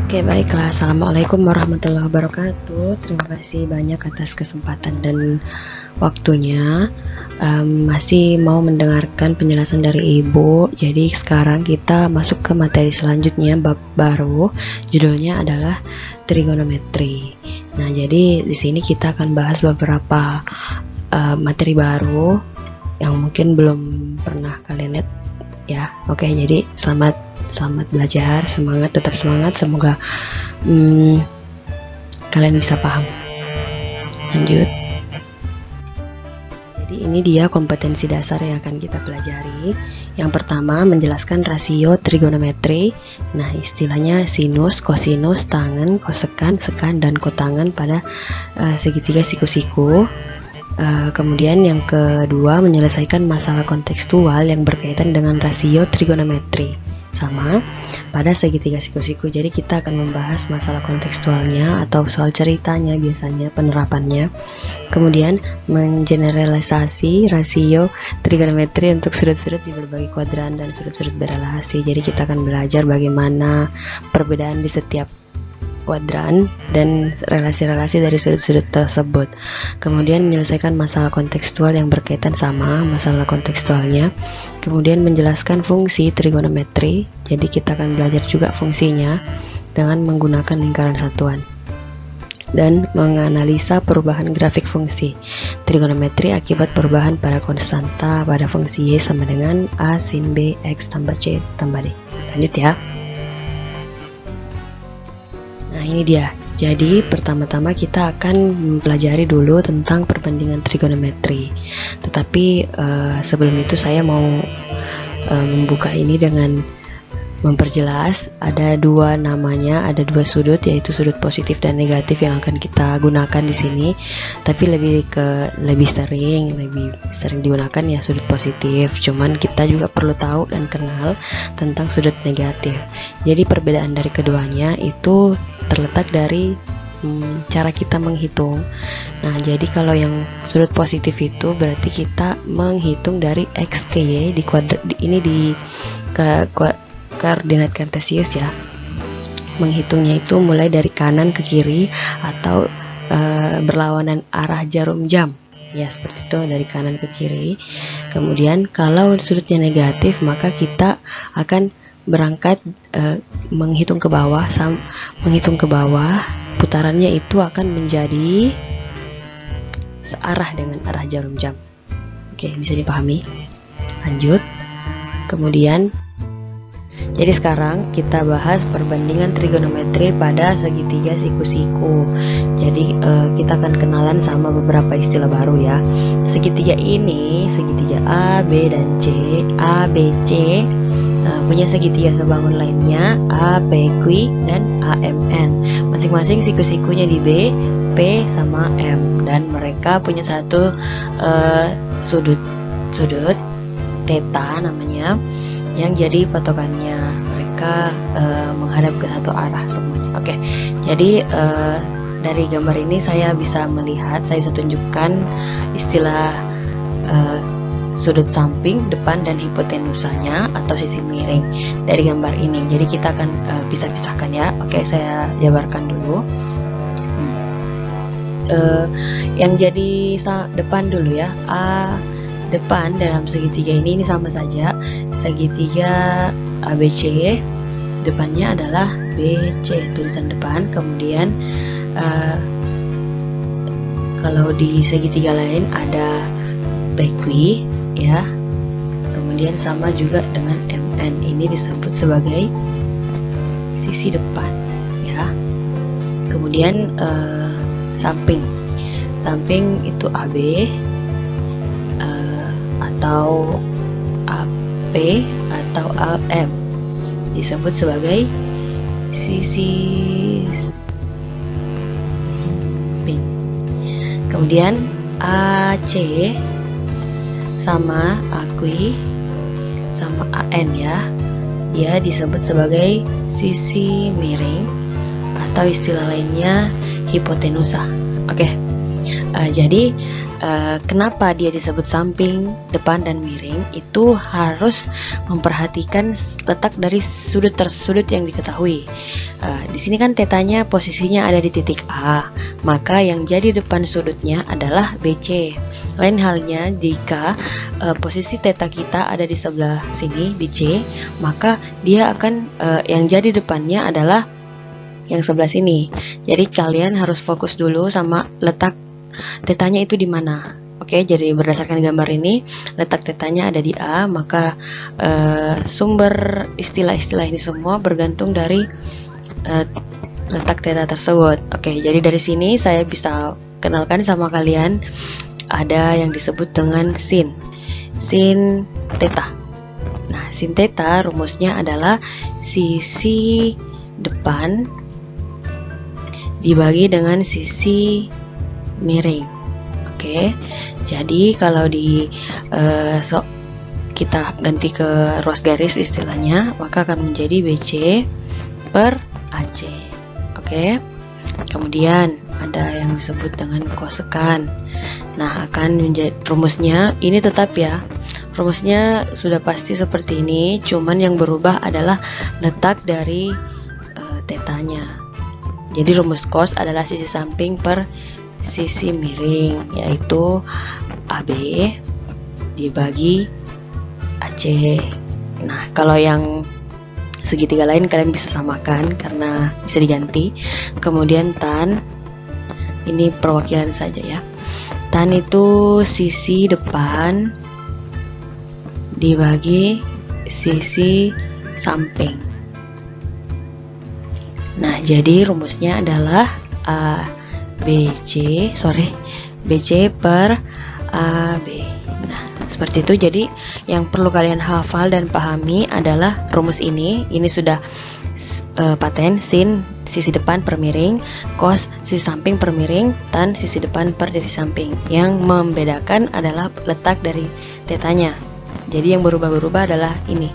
Oke, baiklah. Assalamualaikum warahmatullahi wabarakatuh. Terima kasih banyak atas kesempatan dan waktunya. Masih mau mendengarkan penjelasan dari Ibu. Jadi sekarang kita masuk ke materi selanjutnya, bab baru. Judulnya adalah trigonometri. Nah, jadi di sini kita akan bahas beberapa materi baru yang mungkin belum pernah kalian lihat ya. Oke, jadi selamat belajar, tetap semangat, semoga kalian bisa paham. Lanjut. Jadi ini dia kompetensi dasar yang akan kita pelajari. Yang pertama, menjelaskan rasio trigonometri. Nah, istilahnya sinus, kosinus, tangen, kosekan, sekan, dan kotangen pada segitiga siku-siku. Kemudian yang kedua, menyelesaikan masalah kontekstual yang berkaitan dengan rasio trigonometri sama pada segitiga siku-siku. Jadi kita akan membahas masalah kontekstualnya atau soal ceritanya, biasanya penerapannya. Kemudian mengeneralisasi rasio trigonometri untuk sudut-sudut di berbagai kuadran dan sudut-sudut berelasi. Jadi kita akan belajar bagaimana perbedaan di setiap kuadran dan relasi-relasi dari sudut-sudut tersebut. Kemudian menyelesaikan masalah kontekstual yang berkaitan sama masalah kontekstualnya. Kemudian menjelaskan fungsi trigonometri. Jadi kita akan belajar juga fungsinya dengan menggunakan lingkaran satuan. Dan menganalisa perubahan grafik fungsi trigonometri akibat perubahan pada konstanta pada fungsi Y sama dengan A sin B X tambah C tambah D. Lanjut ya. Nah, ini dia. Jadi pertama-tama kita akan mempelajari dulu tentang perbandingan trigonometri. Tetapi sebelum itu saya mau membuka ini dengan memperjelas. Ada dua namanya, ada dua sudut, yaitu sudut positif dan negatif yang akan kita gunakan di sini. Tapi lebih sering digunakan ya sudut positif. Cuman kita juga perlu tahu dan kenal tentang sudut negatif. Jadi perbedaan dari keduanya itu terletak dari cara kita menghitung. Nah, jadi kalau yang sudut positif itu berarti kita menghitung dari X ke Y di koordinat kartesius ya. Menghitungnya itu mulai dari kanan ke kiri atau berlawanan arah jarum jam. Ya, seperti itu, dari kanan ke kiri. Kemudian kalau sudutnya negatif, maka kita akan berangkat menghitung ke bawah, putarannya itu akan menjadi searah dengan arah jarum jam. Oke, bisa dipahami? Lanjut. Kemudian, jadi sekarang kita bahas perbandingan trigonometri pada segitiga siku-siku. Jadi kita akan kenalan sama beberapa istilah baru ya. Segitiga ini, segitiga A, B, dan C. A, B, C punya segitiga sebangun lainnya A, P, Q, dan AMN. Masing-masing siku-sikunya di B, P, sama M. Dan mereka punya satu sudut theta namanya, yang jadi patokannya. Mereka menghadap ke satu arah semuanya. Oke, jadi dari gambar ini saya bisa tunjukkan istilah sudut samping, depan, dan hipotenusanya atau sisi miring dari gambar ini. Jadi kita akan pisah-pisahkan ya. Oke, saya jabarkan dulu. Yang jadi depan dulu ya. A depan dalam segitiga ini sama saja. Segitiga ABC, depannya adalah BC, tulisan depan. Kemudian kalau di segitiga lain ada PQ ya. Kemudian sama juga dengan MN, ini disebut sebagai sisi depan ya. Kemudian samping itu AB atau AP atau AM, disebut sebagai sisi samping. Kemudian AC sama AQ sama AN ya, dia disebut sebagai sisi miring atau istilah lainnya hipotenusa. Oke, jadi kenapa dia disebut samping, depan, dan miring, itu harus memperhatikan letak dari sudut yang diketahui. Di sini kan tetanya posisinya ada di titik A, maka yang jadi depan sudutnya adalah BC. Lain halnya jika posisi theta kita ada di sebelah sini di C, maka dia akan yang jadi depannya adalah yang sebelah sini. Jadi kalian harus fokus dulu sama letak tetanya itu di mana. Oke, jadi berdasarkan gambar ini, letak tetanya ada di A, maka sumber istilah-istilah ini semua bergantung dari letak teta tersebut. Oke, jadi dari sini saya bisa kenalkan sama kalian ada yang disebut dengan sin teta. Nah, sin teta rumusnya adalah sisi depan dibagi dengan sisi miring. Oke, jadi kalau kita ganti ke ruas garis istilahnya, maka akan menjadi BC per AC. Oke, kemudian ada yang disebut dengan kosekan. Nah, akan menjadi rumusnya ini tetap ya. Rumusnya sudah pasti seperti ini, cuman yang berubah adalah letak dari tetanya. Jadi rumus cos adalah sisi samping per sisi miring, yaitu AB dibagi AC. Nah, kalau yang segitiga lain kalian bisa samakan karena bisa diganti. Kemudian tan, ini perwakilan saja ya. Tan itu sisi depan dibagi sisi samping. Nah, jadi rumusnya adalah BC per AB. Nah, seperti itu. Jadi yang perlu kalian hafal dan pahami adalah rumus ini. Ini sudah paten. Sin sisi depan per miring, cos sisi samping per miring, tan sisi depan per sisi samping. Yang membedakan adalah letak dari tetanya. Jadi yang berubah-berubah adalah ini,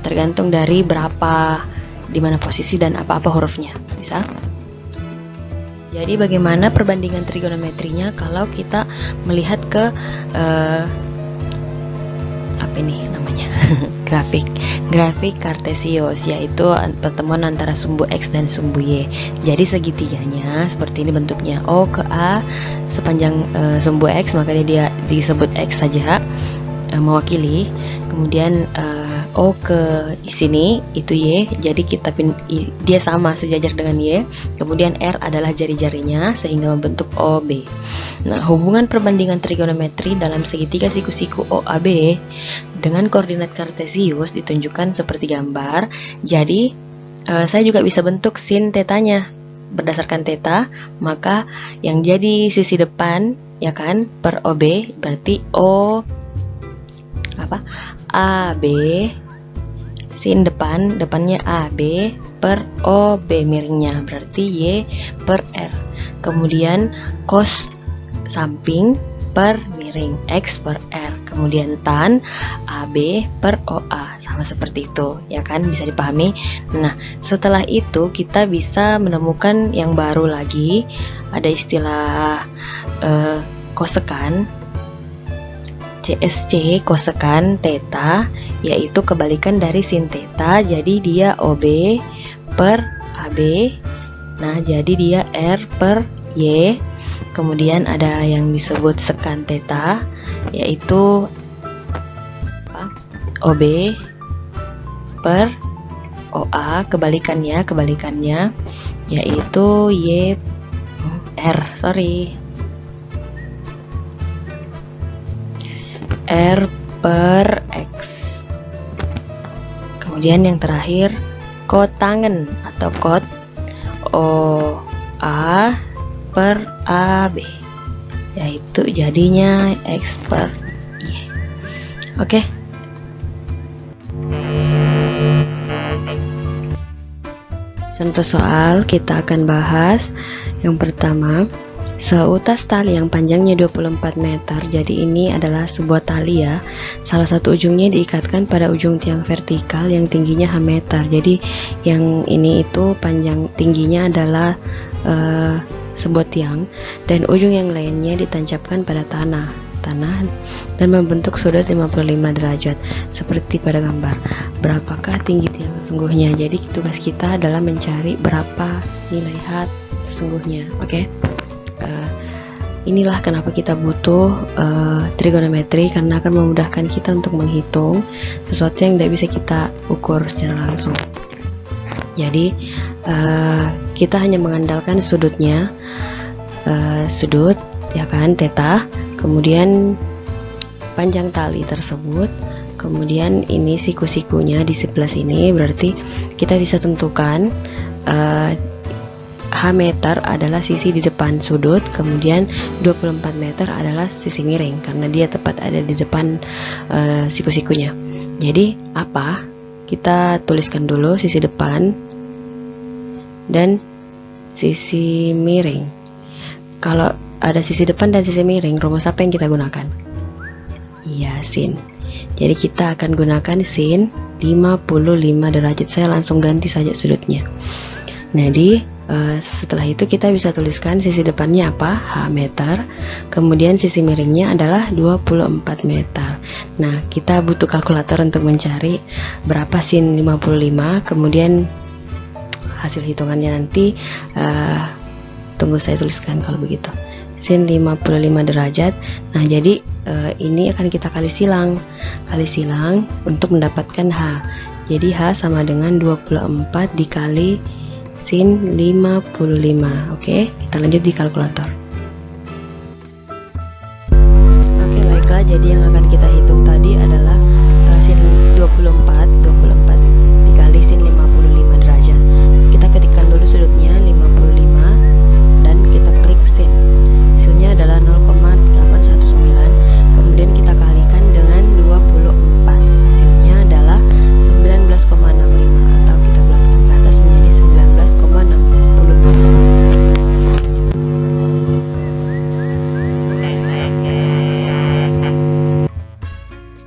tergantung dari berapa, di mana posisi dan apa-apa hurufnya. Bisa? Jadi bagaimana perbandingan trigonometrinya kalau kita melihat ke apa ini namanya grafik kartesius, yaitu pertemuan antara sumbu X dan sumbu Y. Jadi segitiganya seperti ini bentuknya, O ke A sepanjang sumbu X, maka dia disebut X saja, mewakili. Kemudian O ke sini itu Y, jadi dia sama sejajar dengan Y. Kemudian R adalah jari-jarinya sehingga membentuk OB. Nah, hubungan perbandingan trigonometri dalam segitiga siku-siku OAB dengan koordinat kartesius ditunjukkan seperti gambar. Jadi saya juga bisa bentuk sin tetanya berdasarkan teta, maka yang jadi sisi depan ya kan per OB berarti AB sin depannya AB per OB miringnya berarti Y per R. Kemudian cos samping per miring X per R. Kemudian tan AB per OA, sama seperti itu ya kan, bisa dipahami. Nah, setelah itu kita bisa menemukan yang baru lagi, ada istilah kosekan, CSC kosekan teta, yaitu kebalikan dari sin teta. Jadi dia OB per AB. Nah, jadi dia R per Y. Kemudian ada yang disebut sekan teta, yaitu OB per OA, kebalikannya yaitu R per X. Kemudian yang terakhir kotangen atau kot OA per AB, yaitu jadinya X per Y. Oke. Contoh soal kita akan bahas. Yang pertama, seutas tali yang panjangnya 24 meter. Jadi ini adalah sebuah tali ya. Salah satu ujungnya diikatkan pada ujung tiang vertikal yang tingginya H meter. Jadi yang ini itu panjang tingginya adalah sebuah tiang dan ujung yang lainnya ditancapkan pada tanah dan membentuk sudut 55 derajat seperti pada gambar. Berapakah tinggi tiang sesungguhnya? Jadi tugas kita adalah mencari berapa nilai H sesungguhnya. Oke. Inilah kenapa kita butuh trigonometri, karena akan memudahkan kita untuk menghitung sesuatu yang tidak bisa kita ukur secara langsung. Jadi kita hanya mengandalkan sudutnya, sudut ya kan, theta, kemudian panjang tali tersebut, kemudian ini siku-sikunya di sebelah sini, berarti kita bisa tentukan H meter adalah sisi di depan sudut, kemudian 24 meter adalah sisi miring karena dia tepat ada di depan siku-sikunya. Jadi apa? Kita tuliskan dulu sisi depan dan sisi miring. Kalau ada sisi depan dan sisi miring, rumus apa yang kita gunakan? Iya, sin. Jadi kita akan gunakan sin 55 derajat. Saya langsung ganti saja sudutnya. Nah, setelah itu kita bisa tuliskan sisi depannya apa? H meter. Kemudian sisi miringnya adalah 24 meter. Nah, kita butuh kalkulator untuk mencari berapa sin 55. Kemudian hasil hitungannya nanti tunggu saya tuliskan kalau begitu. Sin 55 derajat. Nah, jadi ini akan kita kali silang untuk mendapatkan H. Jadi H sama dengan 24 dikali sin 55. Oke, kita lanjut di kalkulator. Oke, baiklah, jadi yang akan kita hitung tadi adalah sin 24 dikali sin 55 derajat. Kita ketikkan dulu sudutnya 55 dan kita klik sin. Hasilnya adalah 0,819. Kemudian kita kalikan dengan 24. Hasilnya adalah 19,65 atau kita bulatkan ke atas menjadi 19,65.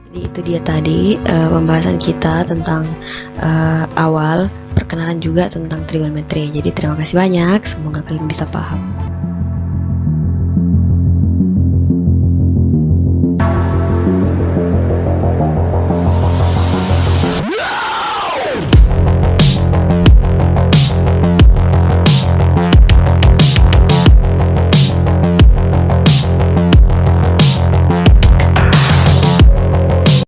Jadi itu dia tadi pembahasan kita tentang awal perkenalan juga tentang trigonometri. Jadi terima kasih banyak, semoga kalian bisa paham.